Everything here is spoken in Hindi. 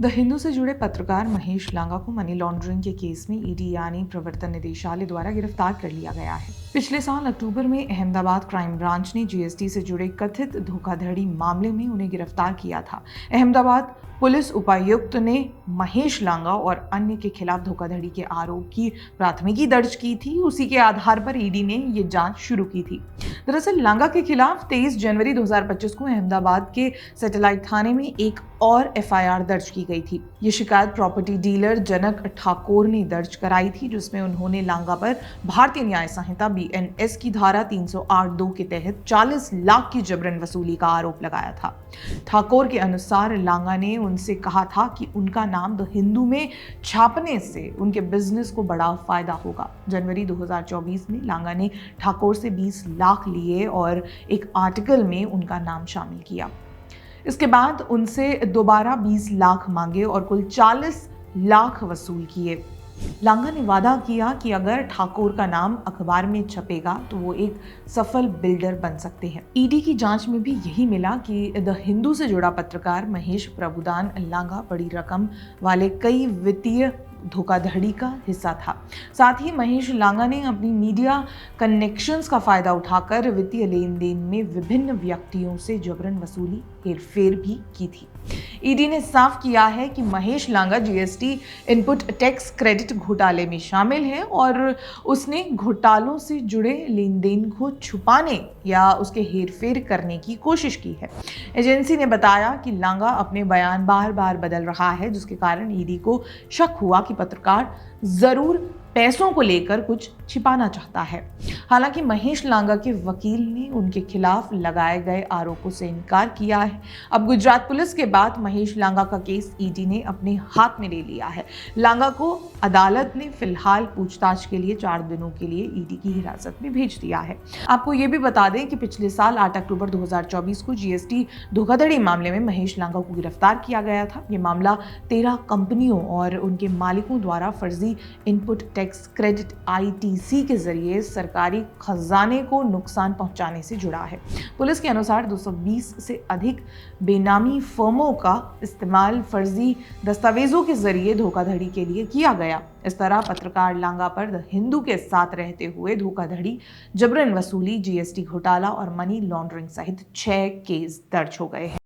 द हिंदू से जुड़े पत्रकार महेश लांगा को मनी लॉन्ड्रिंग के केस में ईडी यानी प्रवर्तन निदेशालय द्वारा गिरफ्तार कर लिया गया है। पिछले साल अक्टूबर में अहमदाबाद क्राइम ब्रांच ने जीएसटी से जुड़े कथित धोखाधड़ी मामले में उन्हें गिरफ्तार किया था। अहमदाबाद पुलिस उपायुक्त ने महेश लांगा और अन्य के खिलाफ धोखाधड़ी के आरोप की प्राथमिकी दर्ज की थी। उसी के आधार पर ईडी ने ये जांच शुरू की थी। दरअसल लांगा के खिलाफ 23 जनवरी 2025 को अहमदाबाद के सैटेलाइट थाने में एक और एफआईआर दर्ज की गई थी। ये शिकायत प्रॉपर्टी डीलर जनक ठाकुर ने दर्ज कराई थी, जिसमें उन्होंने लांगा पर भारतीय न्याय संहिता बीएनएस की धारा 308(2) के तहत 40 लाख की जबरन वसूली का आरोप लगाया था। ठाकुर के अनुसार लांगा ने उनसे कहा था कि उनका नाम द हिंदू में छापने से उनके बिजनेस को बड़ा फायदा होगा। जनवरी 2024 में लांगा ने ठाकुर से 20 लाख लिए और एक आर्टिकल में उनका नाम शामिल किया। इसके बाद उनसे दोबारा 20 लाख मांगे और कुल 40 लाख वसूल किए। लांगा ने वादा किया कि अगर ठाकुर का नाम अखबार में छपेगा तो वो एक सफल बिल्डर बन सकते हैं। ईडी की जांच में भी यही मिला कि द हिंदू से जुड़ा पत्रकार महेश प्रभुदान लांगा बड़ी रकम वाले कई वित्तीय धोखाधड़ी का हिस्सा था। साथ ही महेश लांगा ने अपनी मीडिया कनेक्शंस का फायदा उठाकर वित्तीय लेन देन में विभिन्न व्यक्तियों से जबरन वसूली हेरफेर भी की थी। ईडी ने साफ किया है कि महेश लांगा जीएसटी इनपुट टैक्स क्रेडिट घोटाले में शामिल है और उसने घोटालों से जुड़े लेन देन को छुपाने या उसके हेरफेर करने की कोशिश की है। एजेंसी ने बताया कि लांगा अपने बयान बार बार बदल रहा है, जिसके कारण ईडी को शक हुआ कि पत्रकार जरूर पैसों को लेकर कुछ छिपाना चाहता है। हालांकि महेश लांगा के वकील ने उनके खिलाफ लगाए गए आरोपों से इनकार किया है। अब गुजरात पुलिस के बाद महेश लांगा का केस ईडी ने अपने हाथ में ले लिया है। लांगा को अदालत ने फिलहाल पूछताछ के लिए 4 दिनों के लिए ईडी की हिरासत में भेज दिया है। आपको ये भी बता दें कि पिछले साल 8 अक्टूबर 2024 को जीएसटी धोखाधड़ी मामले में महेश लांगा को गिरफ्तार किया गया था। ये मामला 13 कंपनियों और उनके मालिकों द्वारा फर्जी इनपुट टैक्स क्रेडिट आईटीसी के जरिए सरकारी खजाने को नुकसान पहुंचाने से जुड़ा है। पुलिस के अनुसार 220 से अधिक बेनामी फर्मों का इस्तेमाल फर्जी दस्तावेजों के जरिए धोखाधड़ी के लिए किया गया। इस तरह पत्रकार लांगा पर द हिंदू के साथ रहते हुए धोखाधड़ी, जबरन वसूली, जीएसटी घोटाला और मनी लॉन्ड्रिंग सहित 6 केस दर्ज हो गए हैं।